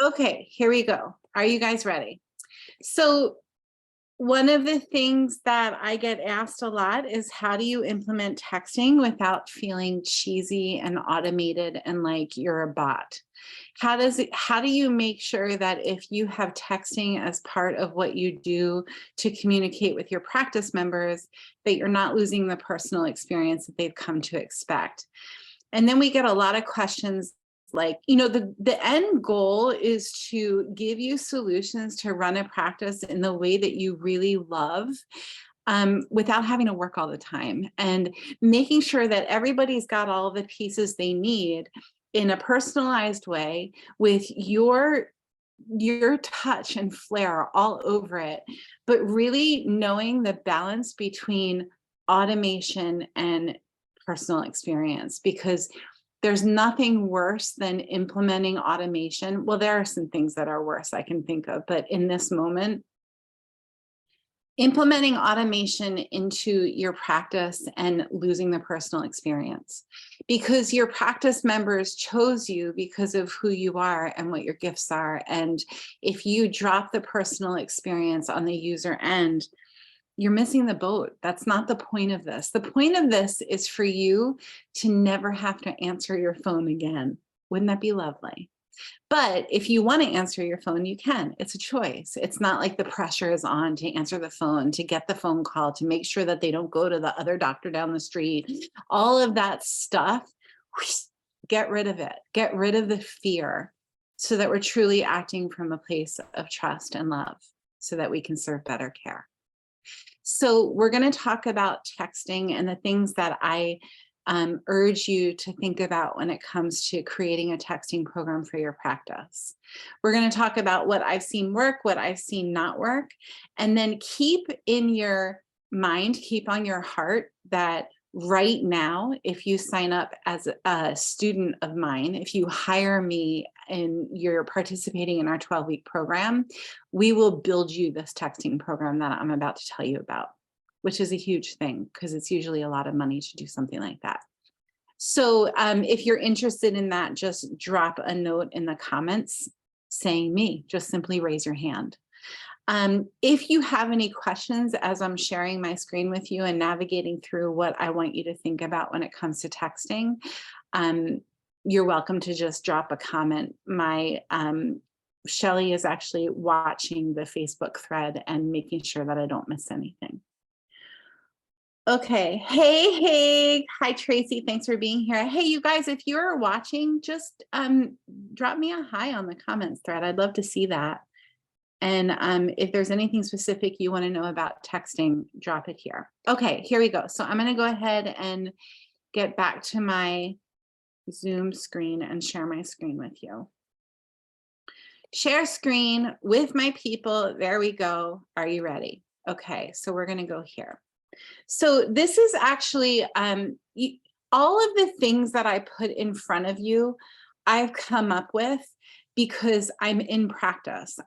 Okay, here we go. Are you guys ready? So one of the things that I get asked a lot is how do you implement texting without feeling cheesy and automated and like you're a bot? How do you make sure that if you have texting as part of what you do to communicate with your practice members, that you're not losing the personal experience that they've come to expect? And then we get a lot of questions like, the end goal is to give you solutions to run a practice in the way that you really love, without having to work all the time, and making sure that everybody's got all the pieces they need in a personalized way with your touch and flair all over it, but really knowing the balance between automation and personal experience, because there's nothing worse than implementing automation. Well, there are some things that are worse I can think of, but in this moment, implementing automation into your practice and losing the personal experience, because your practice members chose you because of who you are and what your gifts are. And if you drop the personal experience on the user end, you're missing the boat. That's not the point of this. The point of this is for you to never have to answer your phone again. Wouldn't that be lovely? But if you want to answer your phone, you can. It's a choice. It's not like the pressure is on to answer the phone, to get the phone call, to make sure that they don't go to the other doctor down the street. All of that stuff, get rid of it. Get rid of the fear so that we're truly acting from a place of trust and love so that we can serve better care. So we're going to talk about texting and the things that I urge you to think about when it comes to creating a texting program for your practice. We're going to talk about what I've seen work, what I've seen not work, and then keep in your mind, keep on your heart that right now, if you sign up as a student of mine, if you hire me and you're participating in our 12-week program, we will build you this texting program that I'm about to tell you about, which is a huge thing because it's usually a lot of money to do something like that. So if you're interested in that, just drop a note in the comments saying me, just simply raise your hand. If you have any questions as I'm sharing my screen with you and navigating through what I want you to think about when it comes to texting, you're welcome to just drop a comment. My Shelly is actually watching the Facebook thread and making sure that I don't miss anything. Okay, hey, hi Tracy, thanks for being here. Hey, you guys, if you're watching, just drop me a hi on the comments thread. I'd love to see that. And if there's anything specific you want to know about texting, drop it here. Okay, here we go. So I'm going to go ahead and get back to my Zoom screen and share my screen with you. Share screen with my people. There we go. Are you ready? Okay, so we're going to go here. So this is actually all of the things that I put in front of you, I've come up with because I'm in practice.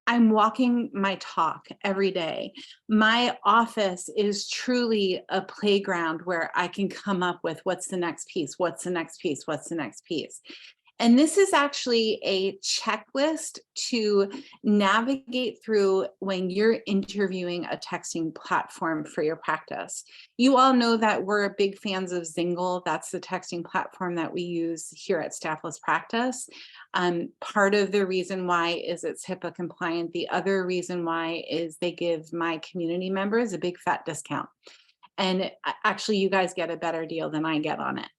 I'm walking my talk every day. My office is truly a playground where I can come up with what's the next piece, what's the next piece, what's the next piece. And this is actually a checklist to navigate through when you're interviewing a texting platform for your practice. You all know that we're big fans of Zingle. That's the texting platform that we use here at Staffless Practice. Part of the reason why is it's HIPAA compliant. The other reason why is they give my community members a big fat discount. And actually, you guys get a better deal than I get on it.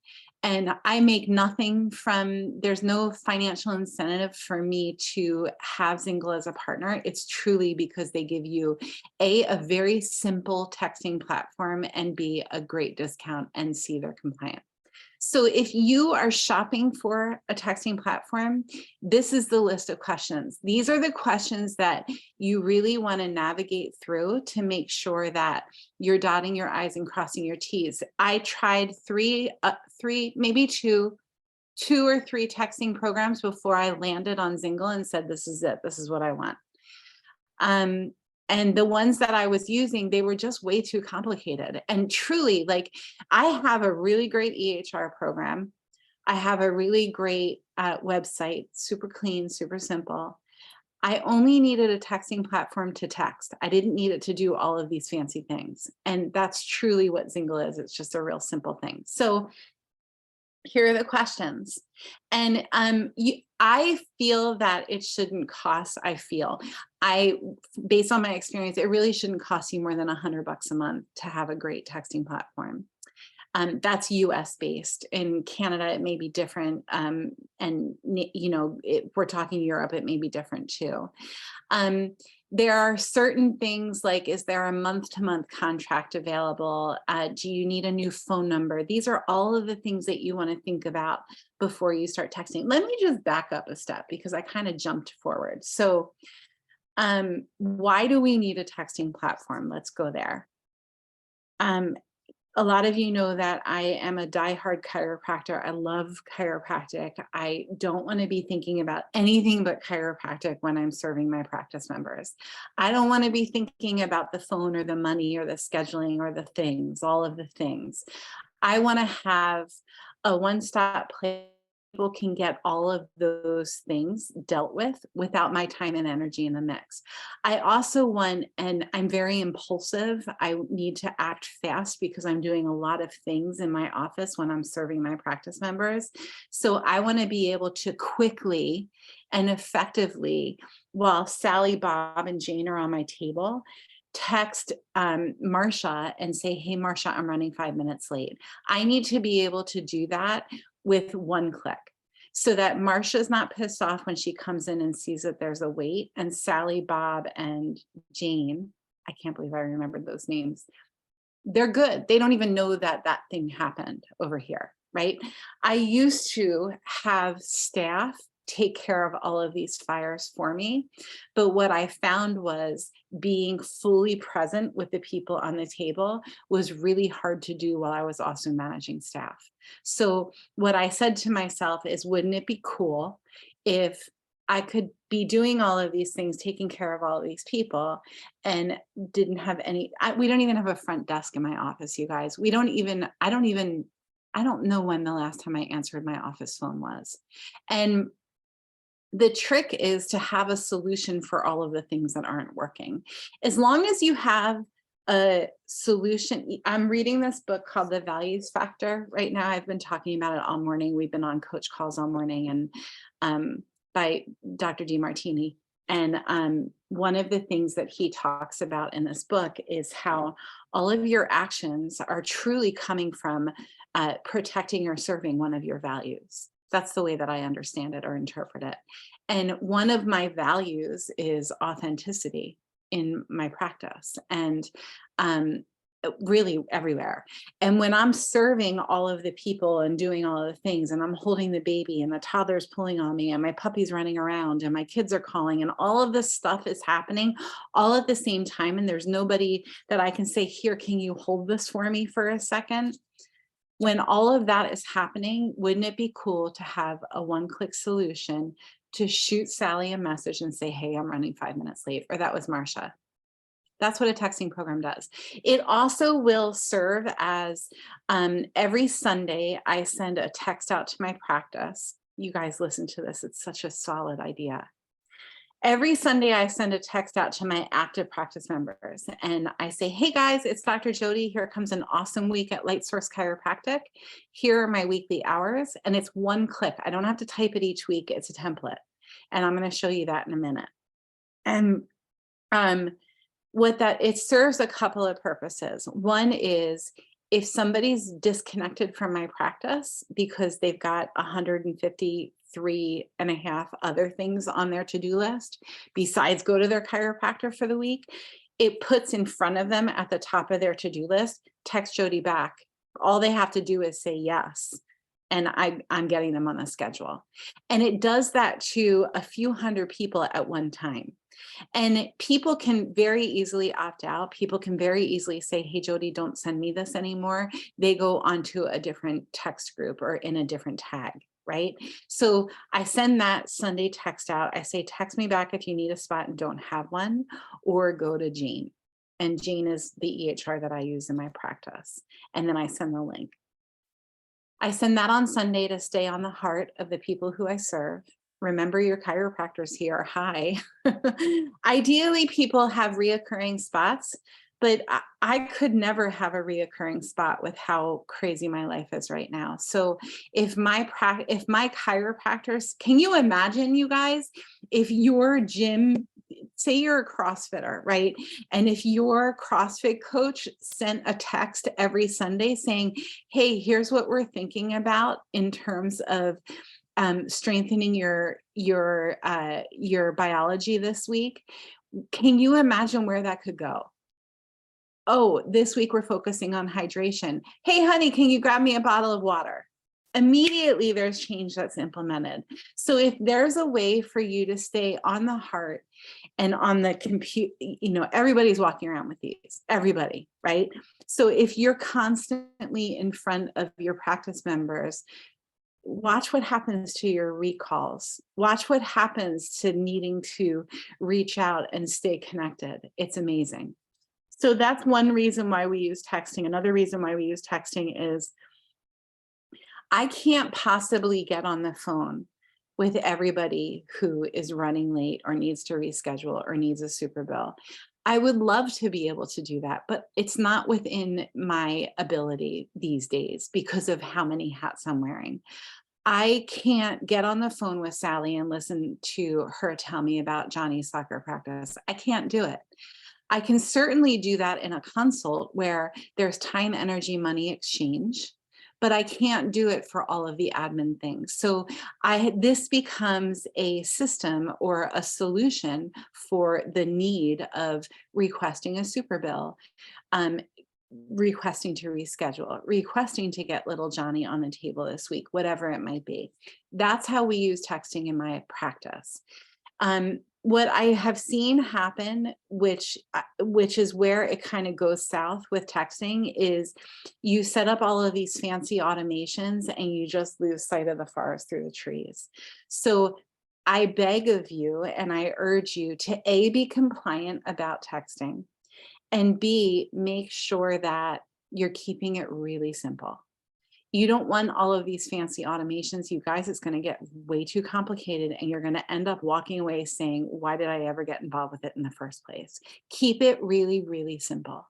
And I make nothing from, there's no financial incentive for me to have Zingle as a partner. It's truly because they give you a very simple texting platform, and B, a great discount, and C, they're compliant. So if you are shopping for a texting platform, this is the list of questions. These are the questions that you really want to navigate through to make sure that you're dotting your I's and crossing your T's. I tried maybe two or three texting programs before I landed on Zingle and said, this is it, this is what I want. And the ones that I was using, they were just way too complicated. And truly, like, I have a really great EHR program. I have a really great website, super clean, super simple. I only needed a texting platform to text. I didn't need it to do all of these fancy things. And that's truly what Zingle is. It's just a real simple thing. So here are the questions. And I feel that it shouldn't cost, based on my experience, it really shouldn't cost you more than $100 a month to have a great texting platform. That's US based. In Canada, it may be different. And, if we're talking Europe, it may be different too. There are certain things like, is there a month-to-month contract available? Do you need a new phone number? These are all of the things that you want to think about before you start texting. Let me just back up a step because I kind of jumped forward. So why do we need a texting platform? Let's go there. A lot of you know that I am a diehard chiropractor. I love chiropractic. I don't want to be thinking about anything but chiropractic when I'm serving my practice members. I don't want to be thinking about the phone or the money or the scheduling or the things, all of the things. I want to have a one-stop place. People can get all of those things dealt with without my time and energy in the mix. I also want, and I'm very impulsive, I need to act fast because I'm doing a lot of things in my office when I'm serving my practice members. So I want to be able to quickly and effectively, while Sally, Bob, and Jane are on my table, text Marsha and say, hey, Marsha, I'm running 5 minutes late. I need to be able to do that with one click so that Marsha's not pissed off when she comes in and sees that there's a wait, and Sally, Bob, and Jane, I can't believe I remembered those names. They're good. They don't even know that that thing happened over here, right? I used to have staff take care of all of these fires for me. But what I found was being fully present with the people on the table was really hard to do while I was also managing staff. So what I said to myself is, wouldn't it be cool if I could be doing all of these things, taking care of all of these people, and didn't have any, we don't even have a front desk in my office, you guys. I don't know when the last time I answered my office phone was. And the trick is to have a solution for all of the things that aren't working. As long as you have a solution. I'm reading this book called The Values Factor right now. I've been talking about it all morning. We've been on coach calls all morning, and by Dr. DeMartini. And one of the things that he talks about in this book is how all of your actions are truly coming from protecting or serving one of your values. That's the way that I understand it or interpret it. And one of my values is authenticity in my practice, and really everywhere. And when I'm serving all of the people and doing all of the things, and I'm holding the baby and the toddler's pulling on me and my puppy's running around and my kids are calling and all of this stuff is happening all at the same time, and there's nobody that I can say, here, can you hold this for me for a second? When all of that is happening, wouldn't it be cool to have a one-click solution to shoot Sally a message and say, hey, I'm running 5 minutes late, or that was Marsha. That's what a texting program does. It also will serve as every Sunday, I send a text out to my practice. You guys listen to this. It's such a solid idea. Every Sunday, I send a text out to my active practice members and I say, hey guys, it's Dr. Jody. Here comes an awesome week at Light Source Chiropractic. Here are my weekly hours. And it's one click. I don't have to type it each week. It's a template. And I'm going to show you that in a minute. And it serves a couple of purposes. One is, if somebody's disconnected from my practice because they've got 153 and a half other things on their to-do list, besides go to their chiropractor for the week, it puts in front of them at the top of their to-do list, text Jody back. All they have to do is say yes. And I'm getting them on the schedule. And it does that to a few hundred people at one time. And people can very easily opt out. People can very easily say, hey, Jody, don't send me this anymore. They go onto a different text group or in a different tag, right? So I send that Sunday text out. I say, text me back if you need a spot and don't have one, or go to Jane. And Jane is the EHR that I use in my practice. And then I send the link. I send that on Sunday to stay on the heart of the people who I serve. Remember, your chiropractors here. Hi. Ideally, people have reoccurring spots, but I could never have a reoccurring spot with how crazy my life is right now. So if my chiropractors, can you imagine, you guys, if your gym, say you're a CrossFitter, right? And if your CrossFit coach sent a text every Sunday saying, hey, here's what we're thinking about in terms of strengthening your biology this week. Can you imagine where that could go? Oh, this week we're focusing on hydration. Hey, honey, can you grab me a bottle of water? Immediately there's change that's implemented. So if there's a way for you to stay on the heart and on the compute, everybody's walking around with these, everybody, right? So if you're constantly in front of your practice members, watch what happens to your recalls. Watch what happens to needing to reach out and stay connected. It's amazing. So that's one reason why we use texting. Another reason why we use texting is I can't possibly get on the phone with everybody who is running late or needs to reschedule or needs a super bill. I would love to be able to do that, but it's not within my ability these days because of how many hats I'm wearing. I can't get on the phone with Sally and listen to her tell me about Johnny's soccer practice. I can't do it. I can certainly do that in a consult where there's time, energy, money exchange, but I can't do it for all of the admin things. So this becomes a system or a solution for the need of requesting a super bill, requesting to reschedule, requesting to get little Johnny on the table this week, whatever it might be. That's how we use texting in my practice. What I have seen happen, which is where it kind of goes south with texting, is you set up all of these fancy automations and you just lose sight of the forest through the trees. So I beg of you and I urge you to A, be compliant about texting, and B, make sure that you're keeping it really simple. You don't want all of these fancy automations, you guys. It's going to get way too complicated and you're going to end up walking away saying, why did I ever get involved with it in the first place? Keep it really, really simple.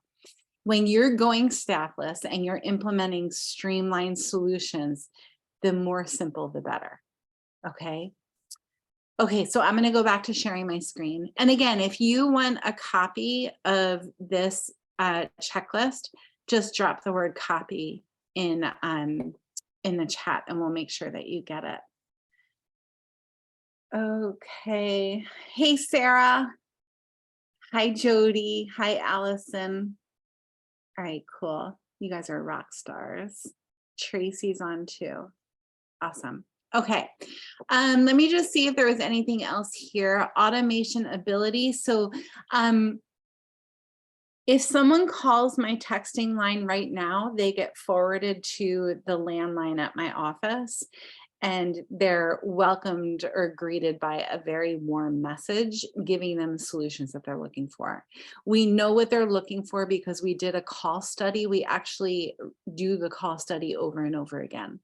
When you're going staffless and you're implementing streamlined solutions, the more simple, the better. Okay. Okay, so I'm going to go back to sharing my screen. And again, if you want a copy of this checklist, just drop the word copy in the chat and we'll make sure that you get it. Okay. Hey, Sarah. Hi, Jody. Hi, Allison. All right, cool. You guys are rock stars. Tracy's on too. Awesome. Okay, let me just see if there was anything else here. Automation ability. So if someone calls my texting line right now, they get forwarded to the landline at my office and they're welcomed or greeted by a very warm message, giving them solutions that they're looking for. We know what they're looking for because we did a call study. We actually do the call study over and over again.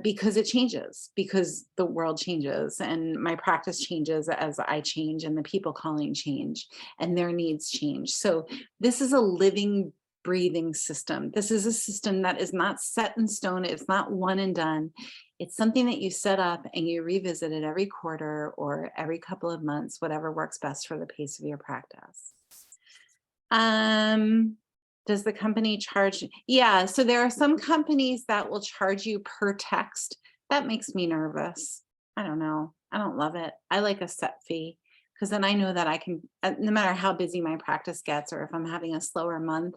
Because it changes, because the world changes and my practice changes as I change and the people calling change and their needs change. So this is a living, breathing system. This is a system that is not set in stone. It's not one and done. It's something that you set up and you revisit it every quarter or every couple of months, whatever works best for the pace of your practice. Does the company charge? Yeah, so there are some companies that will charge you per text. That makes me nervous. I don't know. I don't love it. I like a set fee because then I know that I can, no matter how busy my practice gets or if I'm having a slower month,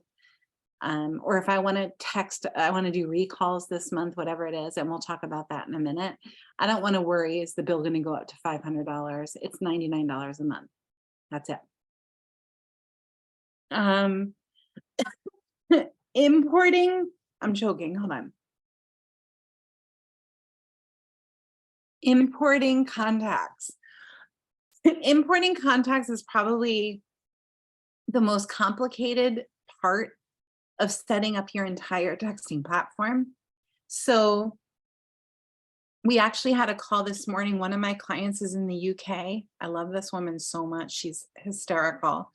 or if I want to text, I want to do recalls this month, whatever it is, and we'll talk about that in a minute. I don't want to worry, is the bill going to go up to $500? It's $99 a month. That's it. Importing, I'm joking, hold on. Importing contacts. Importing contacts is probably the most complicated part of setting up your entire texting platform. So we actually had a call this morning. One of my clients is in the UK. I love this woman so much. She's hysterical.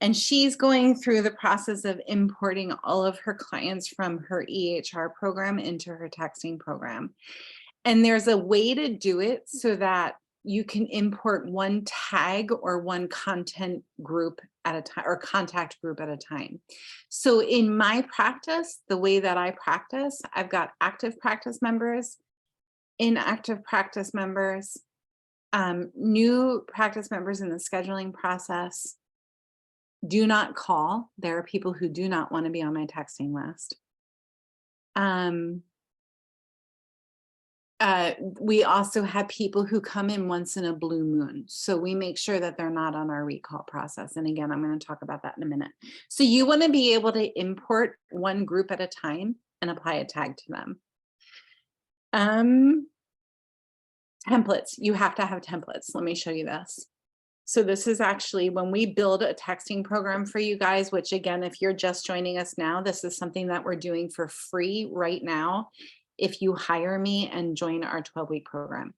And she's going through the process of importing all of her clients from her EHR program into her texting program. And there's a way to do it so that you can import one tag or one content group at a time or contact group at a time. So in my practice, the way that I practice, I've got active practice members, inactive practice members, new practice members in the scheduling process. Do not call. There are people who do not want to be on my texting list. We also have people who come in once in a blue moon. So we make sure that they're not on our recall process. And again, I'm going to talk about that in a minute. So you want to be able to import one group at a time and apply a tag to them. Templates. You have to have templates. Let me show you this. So this is actually when we build a texting program for you guys, which again, if you're just joining us now, this is something that we're doing for free right now. If you hire me and join our 12-week program.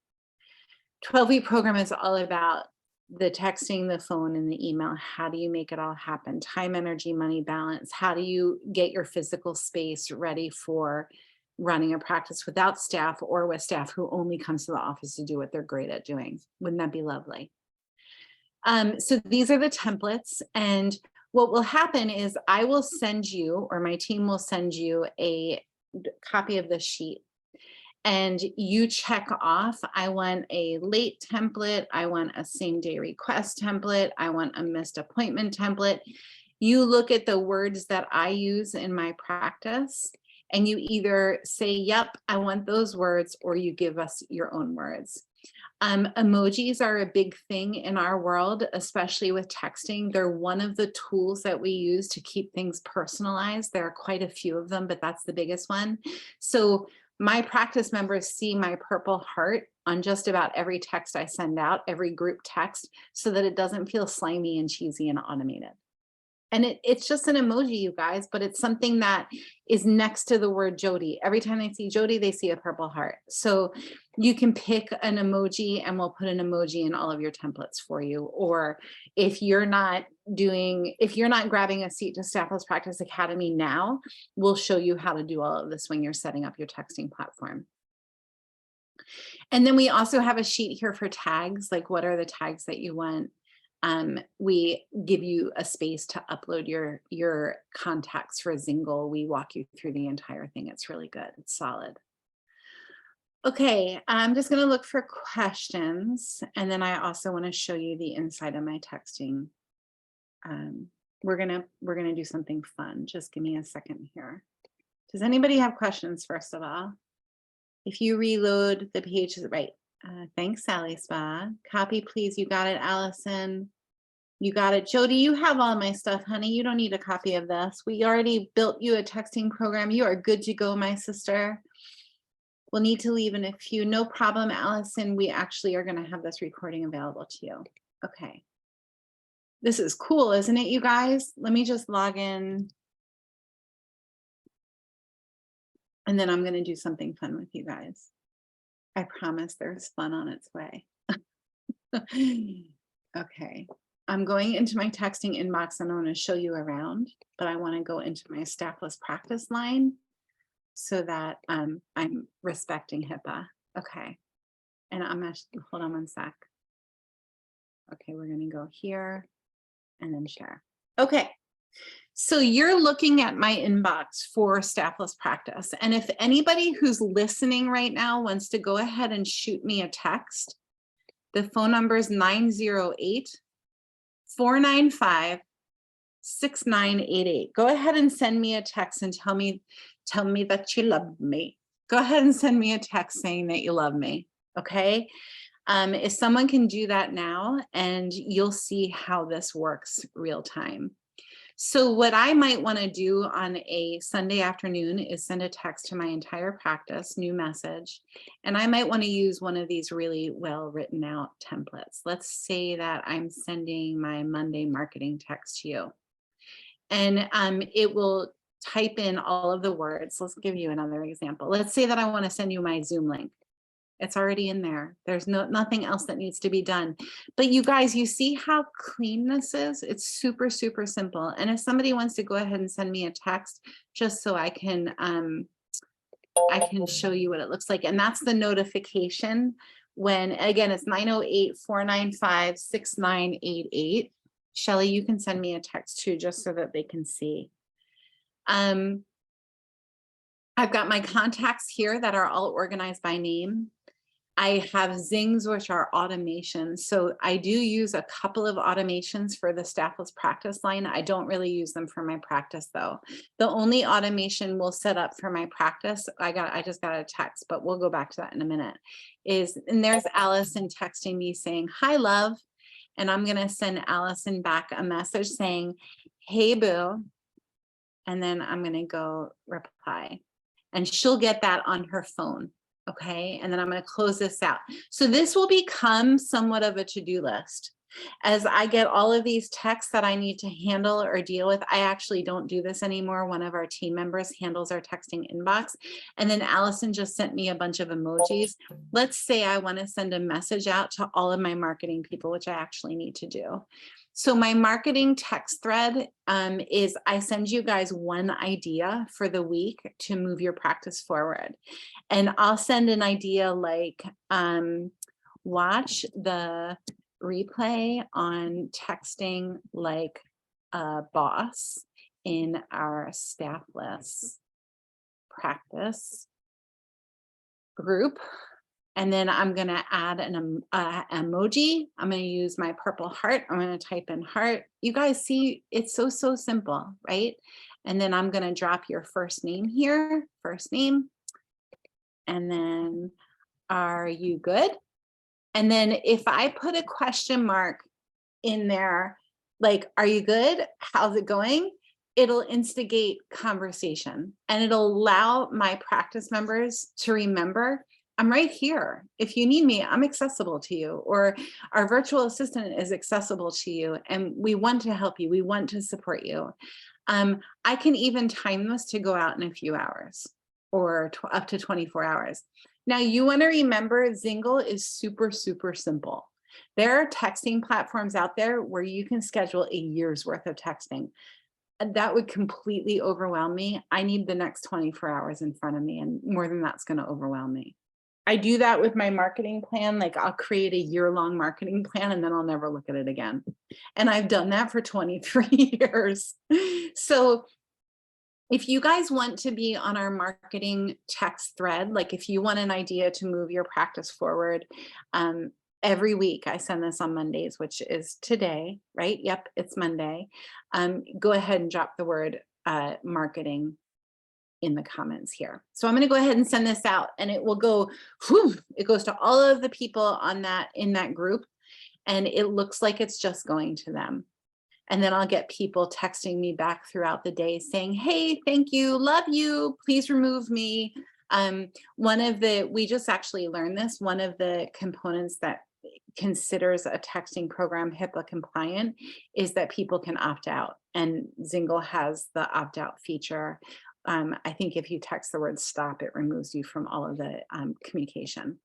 12-week program is all about the texting, the phone, and the email. How do you make it all happen? Time, energy, money, balance. How do you get your physical space ready for running a practice without staff or with staff who only comes to the office to do what they're great at doing? Wouldn't that be lovely? So these are the templates. And what will happen is I will send you, or my team will send you a copy of the sheet. And you check off, I want a late template, I want a same day request template, I want a missed appointment template. You look at the words that I use in my practice and you either say, yep, I want those words, or you give us your own words. Emojis are a big thing in our world, especially with texting. They're one of the tools that we use to keep things personalized. There are quite a few of them, but that's the biggest one. So my practice members see my purple heart on just about every text I send out, every group text, so that it doesn't feel slimy and cheesy and automated. And it's just an emoji, you guys, but it's something that is next to the word Jody. Every time they see Jody, they see a purple heart. So you can pick an emoji and we'll put an emoji in all of your templates for you. Or if you're not grabbing a seat to Staffless Practice Academy now, we'll show you how to do all of this when you're setting up your texting platform. And then we also have a sheet here for tags, like what are the tags that you want? We give you a space to upload your contacts for Zingle. We walk you through the entire thing. It's really good. It's solid. Okay, I'm just going to look for questions. And then I also want to show you the inside of my texting. We're gonna do something fun. Just give me a second here. Does anybody have questions, first of all? If you reload the page, right. Thanks, Sally Spa. Copy, please. You got it, Allison. You got it. Jody, you have all my stuff, honey. You don't need a copy of this. We already built you a texting program. You are good to go, my sister. We'll need to leave in a few. No problem, Allison. We actually are going to have this recording available to you. Okay. This is cool, isn't it, you guys? Let me just log in. And then I'm going to do something fun with you guys. I promise there's fun on its way. Okay, I'm going into my texting inbox and I want to show you around, but I want to go into my Staffless Practice line so that I'm respecting HIPAA. Okay, and I'm going to, hold on one sec. Okay, we're going to go here and then share. Okay. So you're looking at my inbox for Staffless Practice. And if anybody who's listening right now wants to go ahead and shoot me a text, the phone number is 908-495-6988. Go ahead and send me a text and tell me that you love me. Go ahead and send me a text saying that you love me, okay? If someone can do that now, and you'll see how this works real time. So what I might want to do on a Sunday afternoon is send a text to my entire practice, new message, and I might want to use one of these really well written out templates. Let's say that I'm sending my Monday marketing text to you, and it will type in all of the words. Let's give you another example. Let's say that I want to send you my Zoom link. It's already in there. There's nothing else that needs to be done. But you guys, you see how clean this is? It's super, super simple. And if somebody wants to go ahead and send me a text just so I can show you what it looks like. And that's the notification when, again, it's 908-495-6988. Shelly, you can send me a text too, just so that they can see. I've got my contacts here that are all organized by name. I have Zings, which are automations. So I do use a couple of automations for the Staffless Practice line. I don't really use them for my practice though. The only automation we'll set up for my practice, I just got a text, but we'll go back to that in a minute, and there's Allison texting me saying, hi, love. And I'm gonna send Allison back a message saying, hey, boo. And then I'm gonna go reply. And she'll get that on her phone. Okay, and then I'm going to close this out. So this will become somewhat of a to-do list. As I get all of these texts that I need to handle or deal with, I actually don't do this anymore. One of our team members handles our texting inbox. And then Allison just sent me a bunch of emojis. Let's say I want to send a message out to all of my marketing people, which I actually need to do. So my marketing text thread is I send you guys one idea for the week to move your practice forward. And I'll send an idea like watch the replay on texting like a boss in our Staffless Practice group. And then I'm going to add an emoji. I'm going to use my purple heart. I'm going to type in heart. You guys see, it's so simple, right? And then I'm going to drop your first name here, first name. And then, are you good? And then if I put a question mark in there, like, are you good? How's it going? It'll instigate conversation and it'll allow my practice members to remember, I'm right here. If you need me, I'm accessible to you, or our virtual assistant is accessible to you and we want to help you. We want to support you. I can even time this to go out in a few hours or up to 24 hours. Now you want to remember Zingle is super simple. There are texting platforms out there where you can schedule a year's worth of texting. That would completely overwhelm me. I need the next 24 hours in front of me, and more than that's going to overwhelm me. I do that with my marketing plan. Like I'll create a year-long marketing plan and then I'll never look at it again. And I've done that for 23 years. So if you guys want to be on our marketing text thread, like if you want an idea to move your practice forward, every week I send this on Mondays, which is today, right? Yep, it's Monday. Go ahead and drop the word marketing in the comments here. So I'm going to go ahead and send this out and it will go, whew, it goes to all of the people on that in that group. And it looks like it's just going to them. And then I'll get people texting me back throughout the day saying, hey, thank you, love you, please remove me. We just actually learned this, one of the components that considers a texting program HIPAA compliant is that people can opt out, and Zingle has the opt out feature. I think if you text the word stop, it removes you from all of the communication.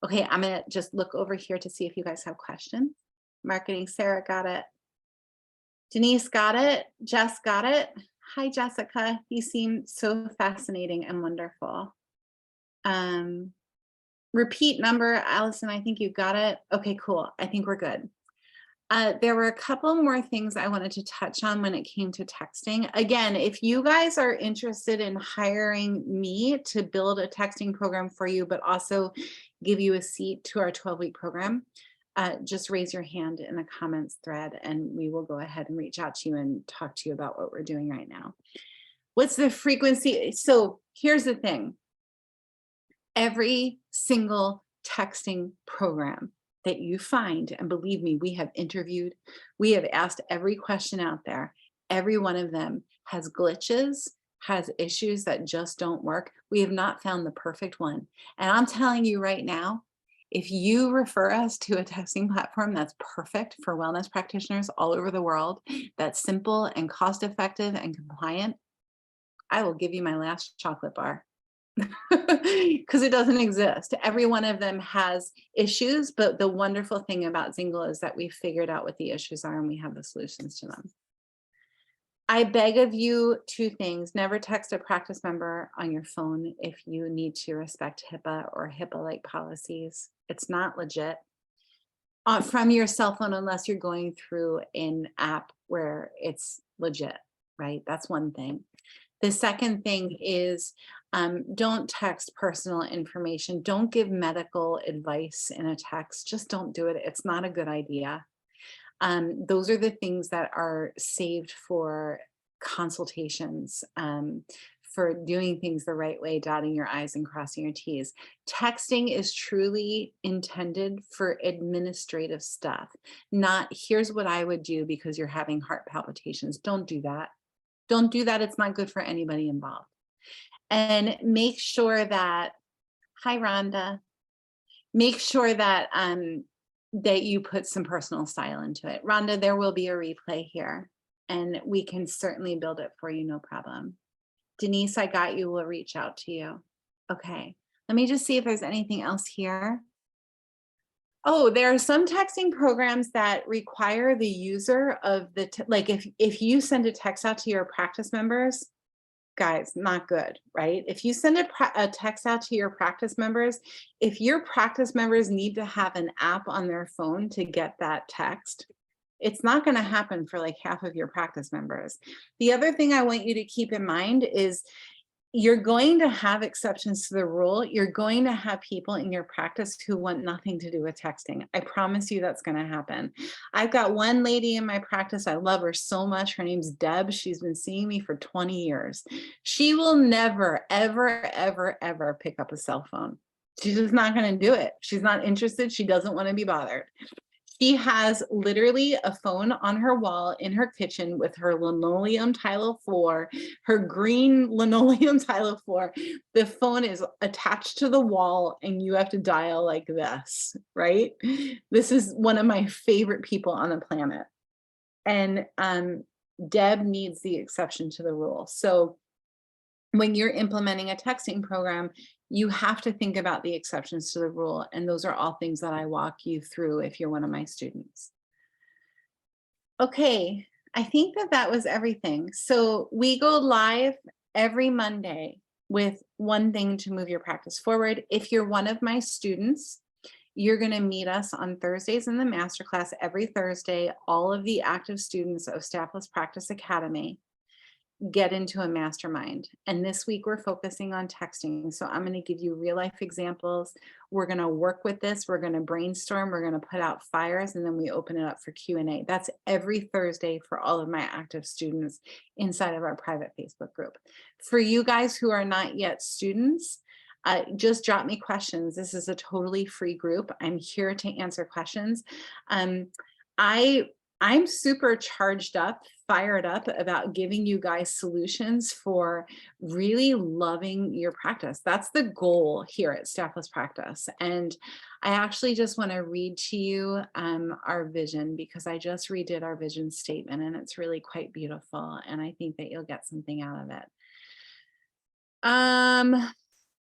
Okay, I'm gonna just look over here to see if you guys have questions. Marketing, Sarah got it. Denise got it. Jess got it. Hi, Jessica. You seem so fascinating and wonderful. Repeat number, Allison, I think you got it. Okay, cool. I think we're good. There were a couple more things I wanted to touch on when it came to texting. Again, if you guys are interested in hiring me to build a texting program for you, but also give you a seat to our 12-week program, just raise your hand in the comments thread and we will go ahead and reach out to you and talk to you about what we're doing right now. What's the frequency? So here's the thing. Every single texting program that you find, and believe me, we have interviewed, we have asked every question out there. Every one of them has glitches, has issues that just don't work. We have not found the perfect one. And I'm telling you right now, if you refer us to a texting platform that's perfect for wellness practitioners all over the world, that's simple and cost effective and compliant, I will give you my last chocolate bar. Because it doesn't exist. Every one of them has issues, but the wonderful thing about Zingle is that we've figured out what the issues are and we have the solutions to them. I beg of you 2 things. Never text a practice member on your phone if you need to respect HIPAA or HIPAA-like policies. It's not legit. From your cell phone, unless you're going through an app where it's legit, right? That's one thing. The second thing is don't text personal information. Don't give medical advice in a text. Just don't do it. It's not a good idea. Those are the things that are saved for consultations, for doing things the right way, dotting your I's and crossing your T's. Texting is truly intended for administrative stuff, not here's what I would do because you're having heart palpitations. Don't do that. Don't do that. It's not good for anybody involved. And make sure that, hi, Rhonda, make sure that that you put some personal style into it. Rhonda, there will be a replay here and we can certainly build it for you, no problem. Denise, I got you, we'll reach out to you. Okay, let me just see if there's anything else here. Oh, there are some texting programs that require the user of the, like if you send a text out to your practice members, guys, not good, right? If you send a text out to your practice members, if your practice members need to have an app on their phone to get that text, it's not going to happen for like half of your practice members. The other thing I want you to keep in mind is you're going to have exceptions to the rule. You're going to have people in your practice who want nothing to do with texting. I promise you that's going to happen. I've got one lady in my practice. I love her so much. Her name's Deb. She's been seeing me for 20 years. She will never, ever, ever, ever pick up a cell phone. She's just not going to do it. She's not interested. She doesn't want to be bothered. She has literally a phone on her wall in her kitchen with her linoleum tile floor, her green linoleum tile floor. The phone is attached to the wall and you have to dial like this, right? This is one of my favorite people on the planet. And Deb needs the exception to the rule. So when you're implementing a texting program, you have to think about the exceptions to the rule. And those are all things that I walk you through if you're one of my students. Okay, I think that was everything. So we go live every Monday with one thing to move your practice forward. If you're one of my students, you're going to meet us on Thursdays in the masterclass every Thursday. All of the active students of Staffless Practice Academy get into a mastermind. And this week we're focusing on texting. So I'm going to give you real life examples. We're going to work with this. We're going to brainstorm. We're going to put out fires and then we open it up for Q&A. That's every Thursday for all of my active students inside of our private Facebook group. For you guys who are not yet students, just drop me questions. This is a totally free group. I'm here to answer questions. I'm super charged up, fired up about giving you guys solutions for really loving your practice. That's the goal here at Staffless Practice. And I actually just want to read to you our vision because I just redid our vision statement and it's really quite beautiful. And I think that you'll get something out of it.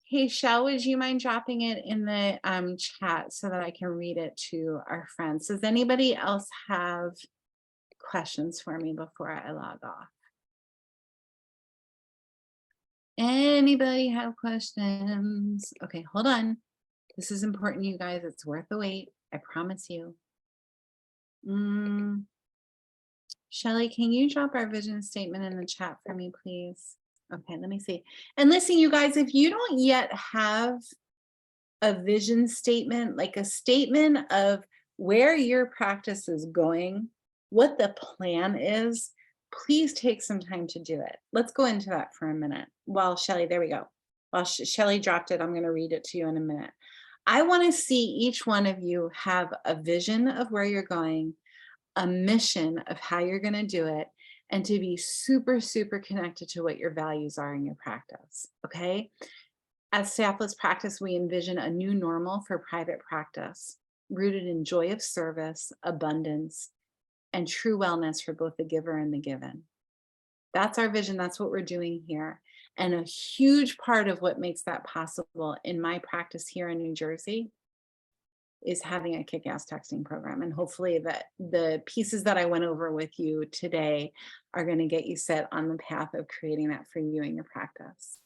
Hey, Shell, would you mind dropping it in the chat so that I can read it to our friends? Does anybody else have questions for me before I log off? Anybody have questions? Okay, hold on. This is important, you guys. It's worth the wait. I promise you. Shelly, can you drop our vision statement in the chat for me, please? Okay, let me see. And listen, you guys, if you don't yet have a vision statement, like a statement of where your practice is going, what the plan is, please take some time to do it. Let's go into that for a minute. While Shelly, there we go. While Shelly dropped it, I'm going to read it to you in a minute. I want to see each one of you have a vision of where you're going, a mission of how you're going to do it, and to be super, super connected to what your values are in your practice, okay? At Staffless Practice, we envision a new normal for private practice, rooted in joy of service, abundance, and true wellness for both the giver and the given. That's our vision. That's what we're doing here. And a huge part of what makes that possible in my practice here in New Jersey is having a kick-ass texting program. And hopefully that the pieces that I went over with you today are going to get you set on the path of creating that for you in your practice.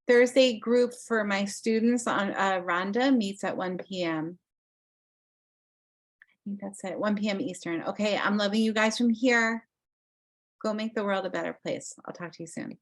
Thursday group for my students on Rhonda meets at 1 p.m. I think that's it, 1 p.m. Eastern. Okay, I'm loving you guys from here. Go make the world a better place. I'll talk to you soon.